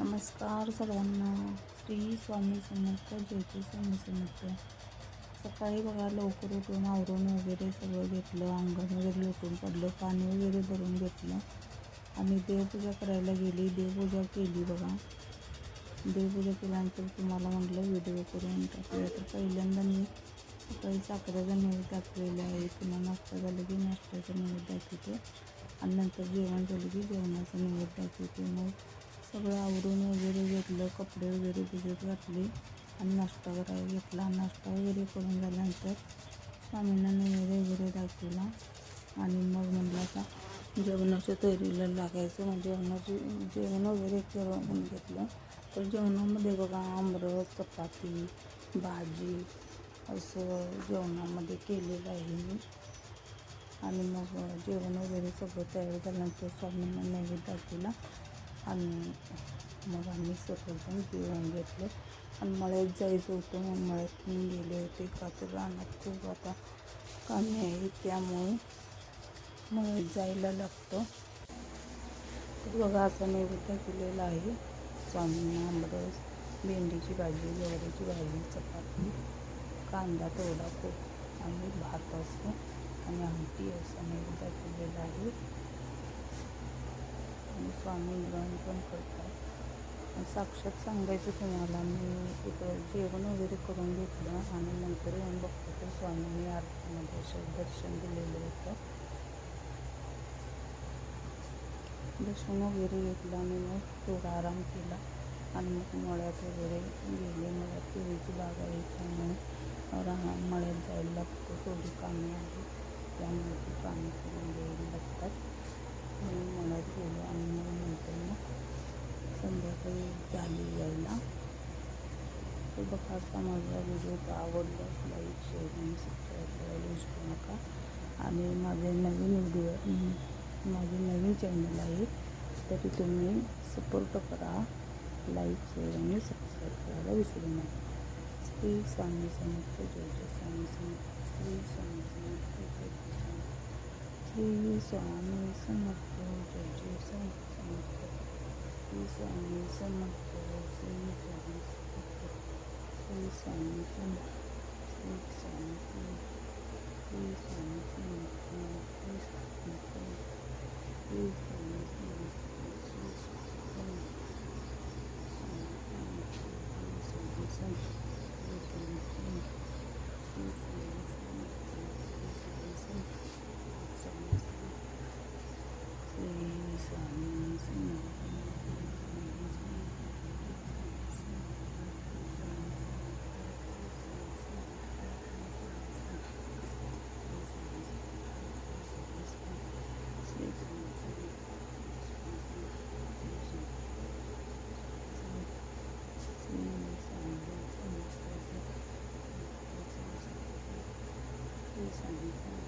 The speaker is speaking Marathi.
नमस्कार सगळ्यांना. श्री स्वामी समर्थ. ज्योती स्वामी समर्थ. सकाळी बघा लवकर उठून आवरून वगैरे सगळं घेतलं, अंगण वगैरे लोटून पडलं, पाणी वगैरे भरून घेतलं आणि देवपूजा करायला गेली. देवपूजा केली बघा. देवपूजा केल्यानंतर तुम्हाला म्हटलं व्हिडिओ करून टाकूया. तर पहिल्यांदा मी सकाळी साखरेचा नैवेद्य दाखवलेला आहे. पुन्हा नाश्ता झालं की नाश्त्याचा नैवेद्य दाखवते आणि नंतर जेवण झालं की जेवणाचा नैवेद्य दाखवते. मग सगळं आवरून वगैरे घेतलं, कपडे वगैरे भिजत घातले आणि नाश्ता करायला घेतला. नाश्ता वगैरे करून झाल्यानंतर स्वामींना नैवेद्य वगैरे दाखवला आणि मग म्हटलं आता जेवणाच्या तयारीला लागायचं. मग जेवण वगैरे करून घेतलं. तर जेवणामध्ये बघा आमरस, चपाती, भाजी असं जेवणामध्ये केलेलं आहे मी. आणि मग जेवण वगैरे सगळं तयार झाल्यानंतर स्वामींना नैवेद्य दाखवला आणि मग आम्ही सर्वजण जेवण घेतलं आणि मळ्यात जायचं होतं. मग मळ्यातून गेले होते का तर रानात खूप आता कामे आहे, त्यामुळे मळ्यात जायला लागतं. तर बघा असा नैवेद्य केलेला आहे स्वामींना. आमरस, भेंडीची भाजी, गवारीची भाजी, चपाती, कांदा तेवढा खूप आणि भात असतो आणि आमटी असा नैवेद्य केलेला आहे. आणि स्वामी ग्रहण पण करतात. साक्षात सांगायचं तुम्हाला, मी इकडं जेवण वगैरे करून घेतलं आणि नंतर येऊन बघतो तर स्वामींनी आरतीमध्ये असं दर्शन दिलेलं होतं. दर्शन वगैरे घेतलं आणि मग थोडा आराम केला आणि मग मळ्यात वगैरे गेले. मळ्यात केळीची बाग आहे, त्यामुळे मळ्यात जायला लागतं. थोडी कामे आहेत, त्यामुळे ती कामे करून घ्यायला लागतात. म्हणून मळ्यात गेलो आणि मग नंतर मग संध्याकाळी झाली यायला. तर बघा असा माझा व्हिडिओ आवडल्यास लाईक, शेअर आणि सबस्क्राईब करायला विसरू नका. आणि माझे नवीन चॅनल आहे, तरी तुम्ही सपोर्ट करा. लाईक, शेअर आणि सबस्क्राईब करायला विसरू नका. श्री स्वामी समर्थ. जय जय स्वामी समर्थ. श्री स्वामी समर्थ. जय जय स्वामी. श्री स्वामी समर्थ. जय जय स्वामी समर्थ. श्री स्वामी समर्थ. श्री स्वामी समर्थ. श्री स्वामी समर्थ. श्री स्वामी समर्थ. श्री स्वामी समर्थ. श्री स्वामी समर्थ. श्री स्वामी समर्थ. श्री स्वामी समर्थ. श्री स्वामी समर्थ. श्री स्वामी समर्थ. श्री स्वामी समर्थ. श्री स्वामी समर्थ. Please,